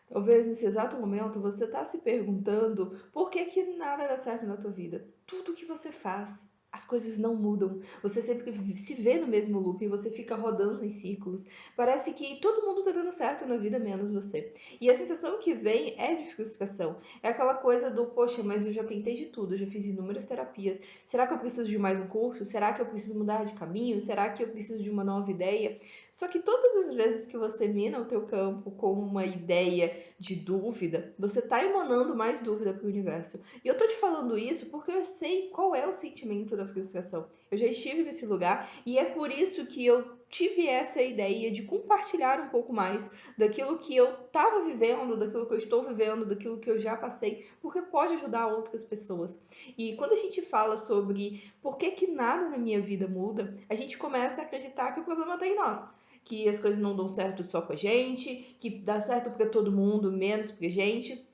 Talvez nesse exato momento você está se perguntando por que que nada dá certo na tua vida. Tudo que você faz, as coisas não mudam. Você sempre se vê no mesmo loop e você fica rodando em círculos. Parece que todo mundo tá dando certo na vida, menos você. E a sensação que vem é de frustração. É aquela coisa do, poxa, mas eu já tentei de tudo, eu já fiz inúmeras terapias. Será que eu preciso de mais um curso? Será que eu preciso mudar de caminho? Será que eu preciso de uma nova ideia? Só que todas as vezes que você mina o teu campo com uma ideia de dúvida, você está emanando mais dúvida para o universo. E eu tô te falando isso porque eu sei qual é o sentimento da frustração. Eu já estive nesse lugar e é por isso que eu tive essa ideia de compartilhar um pouco mais daquilo que eu estava vivendo, daquilo que eu estou vivendo, daquilo que eu já passei, porque pode ajudar outras pessoas. E quando a gente fala sobre por que que nada na minha vida muda, a gente começa a acreditar que o problema está em nós, que as coisas não dão certo só com a gente, que dá certo para todo mundo, menos pra gente.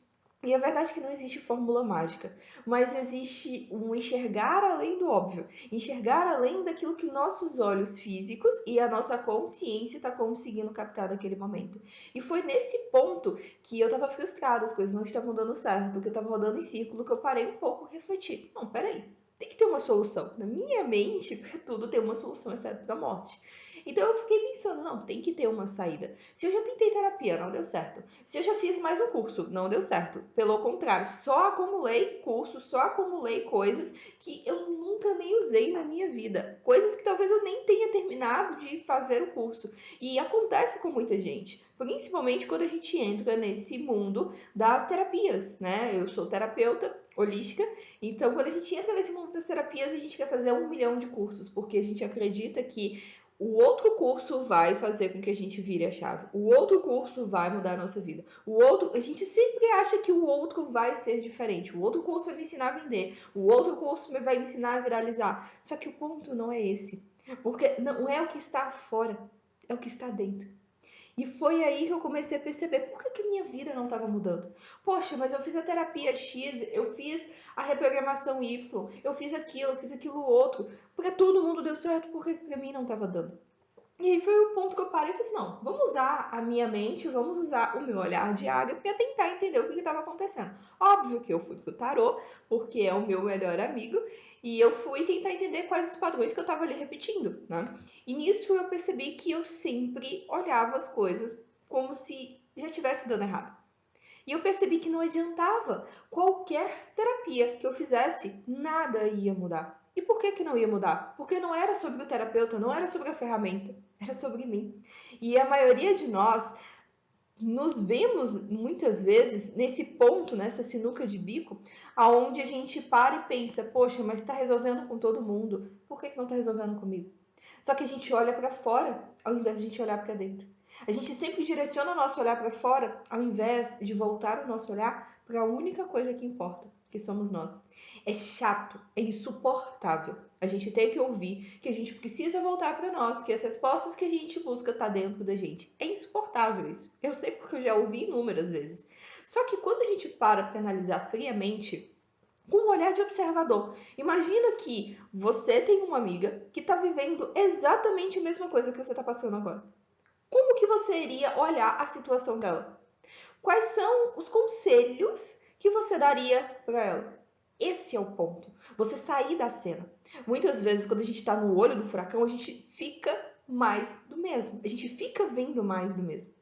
E a verdade é que não existe fórmula mágica, mas existe um enxergar além do óbvio, enxergar além daquilo que nossos olhos físicos e a nossa consciência está conseguindo captar naquele momento. E foi nesse ponto que eu estava frustrada, as coisas não estavam dando certo, que eu estava rodando em círculo, que eu parei um pouco e refleti. Não, peraí, tem que ter uma solução. Na minha mente, para tudo tem uma solução, exceto para a morte. Então eu fiquei pensando, não, tem que ter uma saída. Se eu já tentei terapia, não deu certo. Se eu já fiz mais um curso, não deu certo. Pelo contrário, só acumulei cursos, só acumulei coisas que eu nunca nem usei na minha vida. Coisas que talvez eu nem tenha terminado de fazer o curso. E acontece com muita gente, principalmente quando a gente entra nesse mundo das terapias, né? Eu sou terapeuta holística, então quando a gente entra nesse mundo das terapias, a gente quer fazer 1 milhão de cursos, porque a gente acredita que o outro curso vai fazer com que a gente vire a chave. O outro curso vai mudar a nossa vida. O outro, a gente sempre acha que o outro vai ser diferente. O outro curso vai me ensinar a vender. O outro curso vai me ensinar a viralizar. Só que o ponto não é esse. Porque não é o que está fora, é o que está dentro. E foi aí que eu comecei a perceber por que, que minha vida não estava mudando. Poxa, mas eu fiz a terapia X, eu fiz a reprogramação Y, eu fiz aquilo outro. Porque todo mundo deu certo, por que para mim não estava dando? E aí foi o ponto que eu parei e falei assim, não, vamos usar a minha mente, vamos usar o meu olhar de águia para tentar entender o que estava acontecendo. Óbvio que eu fui pro tarô, porque é o meu melhor amigo, e eu fui tentar entender quais os padrões que eu estava ali repetindo, né? E nisso eu percebi que eu sempre olhava as coisas como se já estivesse dando errado. E eu percebi que não adiantava. Qualquer terapia que eu fizesse, nada ia mudar. E por que, que não ia mudar? Porque não era sobre o terapeuta, não era sobre a ferramenta, era sobre mim. E a maioria de nós nos vemos muitas vezes nesse ponto, nessa sinuca de bico, aonde a gente para e pensa, poxa, mas está resolvendo com todo mundo, por que, que não está resolvendo comigo? Só que a gente olha para fora ao invés de a gente olhar para dentro. A gente sempre direciona o nosso olhar para fora ao invés de voltar o nosso olhar para a única coisa que importa, que somos nós. É chato, é insuportável a gente ter que ouvir que a gente precisa voltar para nós, que as respostas que a gente busca tá dentro da gente. É insuportável isso. Eu sei porque eu já ouvi inúmeras vezes. Só que quando a gente para analisar friamente, com um olhar de observador. Imagina que você tem uma amiga que está vivendo exatamente a mesma coisa que você está passando agora. Como que você iria olhar a situação dela? Quais são os conselhos que você daria para ela? Esse é o ponto. Você sair da cena. Muitas vezes, quando a gente está no olho do furacão, a gente fica mais do mesmo. A gente fica vendo mais do mesmo.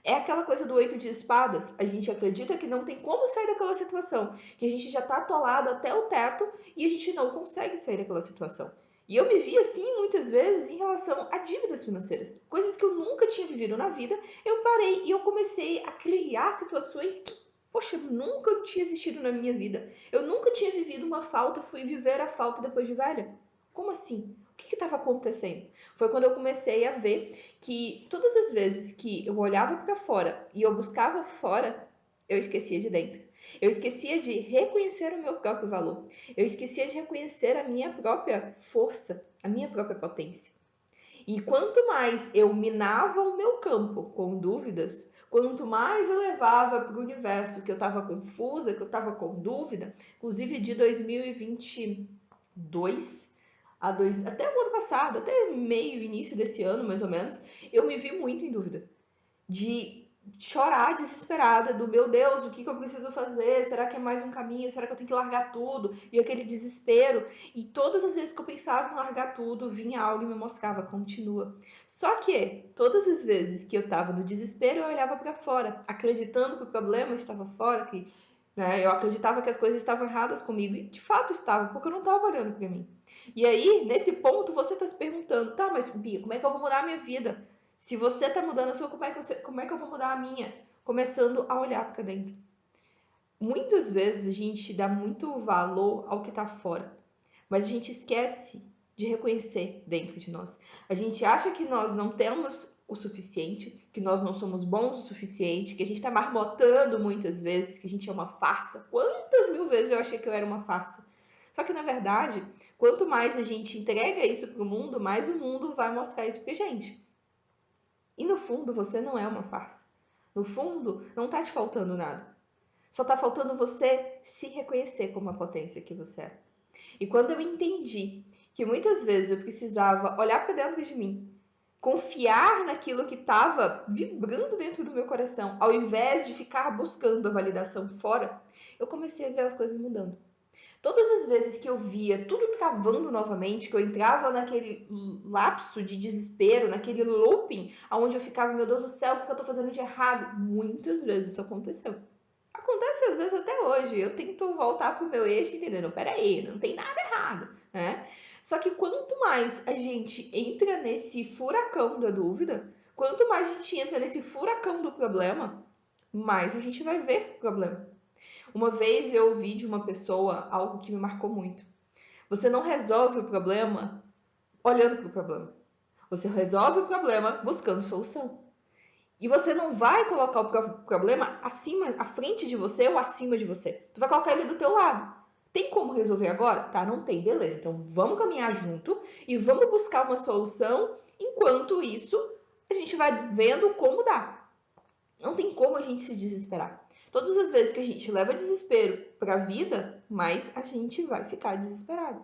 É aquela coisa do 8 de espadas. A gente acredita que não tem como sair daquela situação, que a gente já tá atolado até o teto e a gente não consegue sair daquela situação. E eu me vi assim muitas vezes em relação a dívidas financeiras, coisas que eu nunca tinha vivido na vida. Eu parei e eu comecei a criar situações que, poxa, nunca tinha existido na minha vida. Eu nunca tinha vivido uma falta, fui viver a falta depois de velha. Como assim? O que estava acontecendo? Foi quando eu comecei a ver que todas as vezes que eu olhava para fora e eu buscava fora, eu esquecia de dentro. Eu esquecia de reconhecer o meu próprio valor. Eu esquecia de reconhecer a minha própria força, a minha própria potência. E quanto mais eu minava o meu campo com dúvidas, quanto mais eu levava para o universo que eu estava confusa, que eu estava com dúvida, inclusive de 2022 até o ano passado, até meio, início desse ano, mais ou menos, eu me vi muito em dúvida. De chorar desesperada do meu Deus, o que que eu preciso fazer? Será que é mais um caminho? Será que eu tenho que largar tudo? E aquele desespero. E todas as vezes que eu pensava em largar tudo, vinha algo e me mostrava, continua. Só que todas as vezes que eu tava no desespero, eu olhava para fora, acreditando que o problema estava fora, que eu acreditava que as coisas estavam erradas comigo, e de fato estavam, porque eu não estava olhando para mim. E aí, nesse ponto, você está se perguntando, tá, mas Bia, como é que eu vou mudar a minha vida? Se você está mudando a sua, como é que eu vou mudar a minha? Começando a olhar para dentro. Muitas vezes a gente dá muito valor ao que está fora, mas a gente esquece de reconhecer dentro de nós. A gente acha que nós não temos o suficiente, que nós não somos bons o suficiente, que a gente está marmotando muitas vezes, que a gente é uma farsa. Quantas mil vezes eu achei que eu era uma farsa? Só que na verdade, quanto mais a gente entrega isso para o mundo, mais o mundo vai mostrar isso para a gente. E no fundo, você não é uma farsa. No fundo, não está te faltando nada. Só está faltando você se reconhecer como a potência que você é. E quando eu entendi que muitas vezes eu precisava olhar para dentro de mim, confiar naquilo que estava vibrando dentro do meu coração, ao invés de ficar buscando a validação fora, eu comecei a ver as coisas mudando. Todas as vezes que eu via tudo travando novamente, que eu entrava naquele lapso de desespero, naquele looping, onde eu ficava, meu Deus do céu, o que eu tô fazendo de errado? Muitas vezes isso aconteceu. Acontece às vezes até hoje. Eu tento voltar pro meu eixo e entender, não, peraí, não tem nada errado, né? Só que quanto mais a gente entra nesse furacão da dúvida, quanto mais a gente entra nesse furacão do problema, mais a gente vai ver o problema. Uma vez eu ouvi de uma pessoa algo que me marcou muito. Você não resolve o problema olhando para o problema. Você resolve o problema buscando solução. E você não vai colocar o problema acima, à frente de você ou acima de você. Tu vai colocar ele do teu lado. Tem como resolver agora? Tá, não tem, beleza. Então vamos caminhar junto e vamos buscar uma solução. Enquanto isso, a gente vai vendo como dá. Não tem como a gente se desesperar. Todas as vezes que a gente leva desespero para a vida, mais a gente vai ficar desesperado.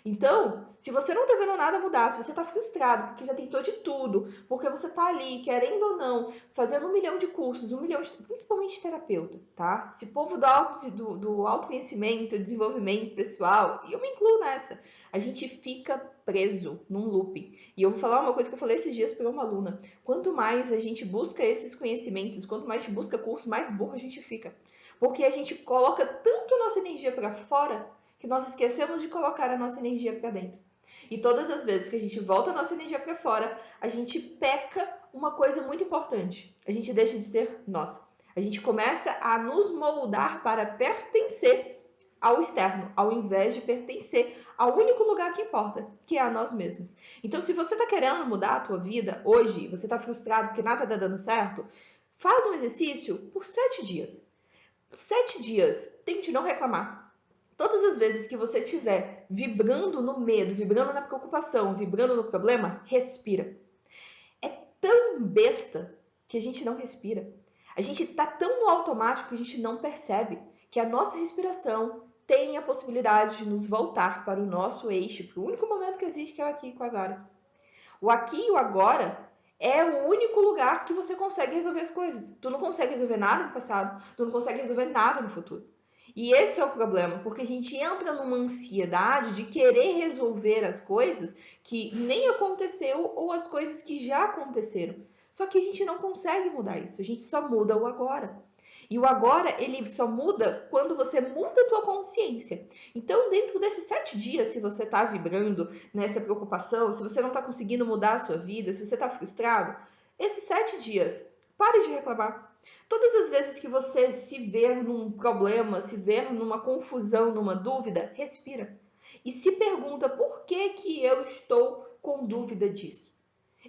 Então, se você não tá vendo nada mudar, se você tá frustrado porque já tentou de tudo, porque você tá ali, querendo ou não, fazendo 1 milhão de cursos, 1 milhão de, principalmente terapeuta, tá? Esse povo do autoconhecimento, desenvolvimento pessoal, e eu me incluo nessa, a gente fica preso num looping. E eu vou falar uma coisa que eu falei esses dias para uma aluna. Quanto mais a gente busca esses conhecimentos, quanto mais a gente busca curso, mais burro a gente fica. Porque a gente coloca tanto a nossa energia para fora que nós esquecemos de colocar a nossa energia para dentro. E todas as vezes que a gente volta a nossa energia para fora, a gente peca uma coisa muito importante. A gente deixa de ser nós. A gente começa a nos moldar para pertencer ao externo, ao invés de pertencer ao único lugar que importa, que é a nós mesmos. Então, se você está querendo mudar a tua vida hoje, você está frustrado porque nada está dando certo, faz um exercício por 7 dias. 7 dias, tente não reclamar. Todas as vezes que você estiver vibrando no medo, vibrando na preocupação, vibrando no problema, respira. É tão besta que a gente não respira. A gente está tão no automático que a gente não percebe que a nossa respiração tem a possibilidade de nos voltar para o nosso eixo, para o único momento que existe, que é o aqui e o agora. O aqui e o agora é o único lugar que você consegue resolver as coisas. Tu não consegue resolver nada no passado, tu não consegue resolver nada no futuro. E esse é o problema, porque a gente entra numa ansiedade de querer resolver as coisas que nem aconteceu ou as coisas que já aconteceram. Só que a gente não consegue mudar isso, a gente só muda o agora. E o agora, ele só muda quando você muda a tua consciência. Então, dentro desses 7 dias, se você está vibrando nessa preocupação, se você não está conseguindo mudar a sua vida, se você está frustrado, esses 7 dias, pare de reclamar. Todas as vezes que você se vê num problema, se vê numa confusão, numa dúvida, respira. E se pergunta por que que eu estou com dúvida disso.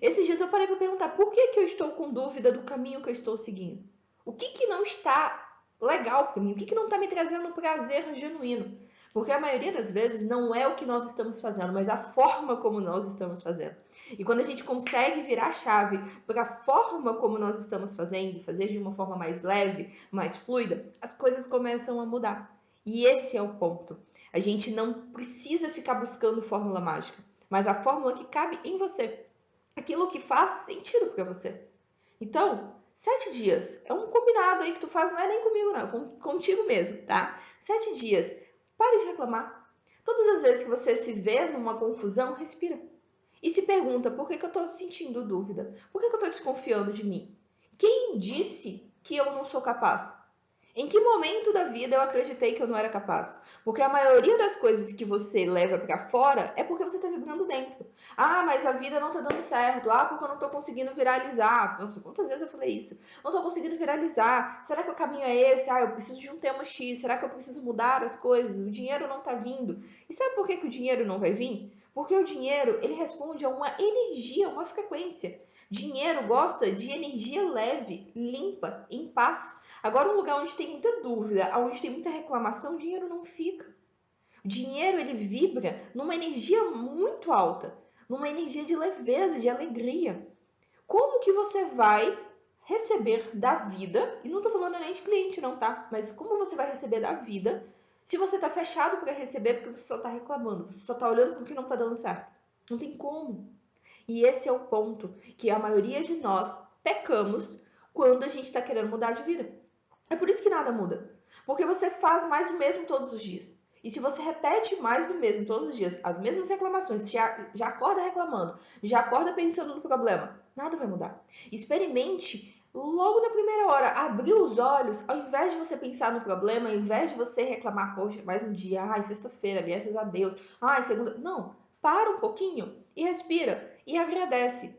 Esses dias eu parei para perguntar por que que eu estou com dúvida do caminho que eu estou seguindo. O que que não está legal para mim? O que que não está me trazendo um prazer genuíno? Porque a maioria das vezes não é o que nós estamos fazendo, mas a forma como nós estamos fazendo. E quando a gente consegue virar a chave para a forma como nós estamos fazendo, fazer de uma forma mais leve, mais fluida, as coisas começam a mudar. E esse é o ponto. A gente não precisa ficar buscando fórmula mágica, mas a fórmula que cabe em você. Aquilo que faz sentido para você. Então, 7 dias. É um combinado aí que tu faz, não é nem comigo, não, é contigo mesmo, tá? 7 dias. Pare de reclamar. Todas as vezes que você se vê numa confusão, respira. E se pergunta, por que que eu tô sentindo dúvida? Por que que eu tô desconfiando de mim? Quem disse que eu não sou capaz? Em que momento da vida eu acreditei que eu não era capaz? Porque a maioria das coisas que você leva pra fora é porque você tá vibrando dentro. Ah, mas a vida não tá dando certo. Ah, porque eu não tô conseguindo viralizar. Nossa, quantas vezes eu falei isso? Não tô conseguindo viralizar. Será que o caminho é esse? Ah, eu preciso de um tema X. Será que eu preciso mudar as coisas? O dinheiro não tá vindo. E sabe por que que o dinheiro não vai vir? Porque o dinheiro, ele responde a uma energia, uma frequência. Dinheiro gosta de energia leve, limpa, em paz. Agora, um lugar onde tem muita dúvida, onde tem muita reclamação, o dinheiro não fica. O dinheiro, ele vibra numa energia muito alta, numa energia de leveza, de alegria. Como que você vai receber da vida, e não estou falando nem de cliente não, tá? Mas como você vai receber da vida se você está fechado para receber porque você só está reclamando, você só está olhando porque não está dando certo? Não tem como. E esse é o ponto que a maioria de nós pecamos quando a gente está querendo mudar de vida. É por isso que nada muda. Porque você faz mais do mesmo todos os dias. E se você repete mais do mesmo todos os dias, as mesmas reclamações, já acorda reclamando, já acorda pensando no problema, nada vai mudar. Experimente logo na primeira hora, abrir os olhos, ao invés de você pensar no problema, ao invés de você reclamar, poxa, mais um dia, ai, sexta-feira, graças a Deus, ai, segunda. Não, para um pouquinho e respira e agradece.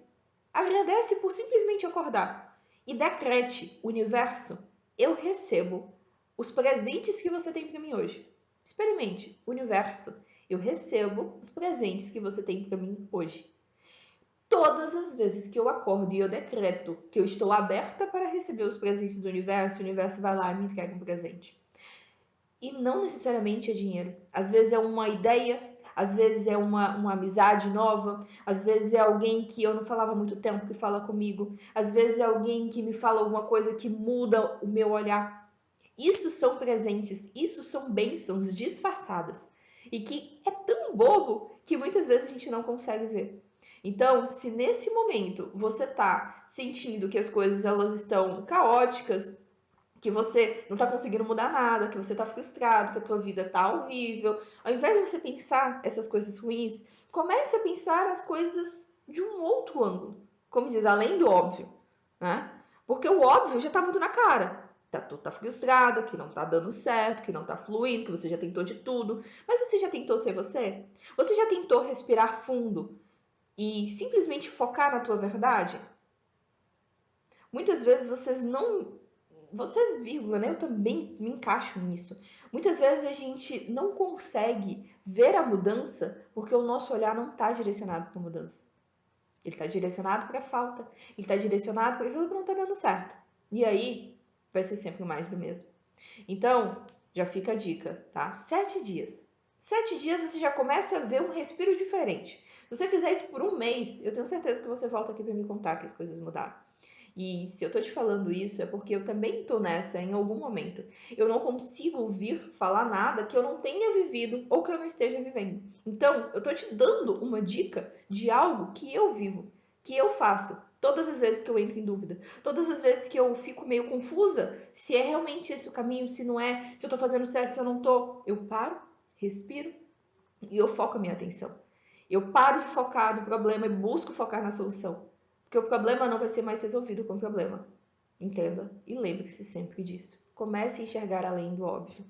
Agradece por simplesmente acordar. E decrete, universo, eu recebo os presentes que você tem para mim hoje. Experimente, universo, eu recebo os presentes que você tem para mim hoje. Todas as vezes que eu acordo e eu decreto que eu estou aberta para receber os presentes do universo, o universo vai lá e me entrega um presente. E não necessariamente é dinheiro. Às vezes é uma ideia, às vezes é uma amizade nova, às vezes é alguém que eu não falava há muito tempo que fala comigo, às vezes é alguém que me fala alguma coisa que muda o meu olhar. Isso são presentes, isso são bênçãos disfarçadas e que é tão bobo que muitas vezes a gente não consegue ver. Então, se nesse momento você está sentindo que as coisas elas estão caóticas, que você não está conseguindo mudar nada, que você está frustrado, que a tua vida está horrível, ao invés de você pensar essas coisas ruins, comece a pensar as coisas de um outro ângulo. Como diz, além do óbvio, né? Porque o óbvio já está muito na cara. Tu tá frustrada, que não tá dando certo, que não tá fluindo, que você já tentou de tudo. Mas você já tentou ser você? Você já tentou respirar fundo e simplesmente focar na tua verdade? Muitas vezes vocês não vocês, vírgula, né? Eu também me encaixo nisso. Muitas vezes a gente não consegue ver a mudança porque o nosso olhar não está direcionado para a mudança. Ele está direcionado para a falta. Ele está direcionado para aquilo que não está dando certo. E aí vai ser sempre mais do mesmo. Então, já fica a dica, tá? 7 dias. 7 dias você já começa a ver um respiro diferente. Se você fizer isso por um mês, eu tenho certeza que você volta aqui para me contar que as coisas mudaram. E se eu tô te falando isso é porque eu também tô nessa em algum momento. Eu não consigo ouvir falar nada que eu não tenha vivido ou que eu não esteja vivendo. Então, eu tô te dando uma dica de algo que eu vivo, que eu faço. Todas as vezes que eu entro em dúvida, todas as vezes que eu fico meio confusa, se é realmente esse o caminho, se não é, se eu tô fazendo certo, se eu não tô, eu paro, respiro e eu foco a minha atenção. Eu paro de focar no problema e busco focar na solução. Porque o problema não vai ser mais resolvido com o problema. Entenda e lembre-se sempre disso. Comece a enxergar além do óbvio.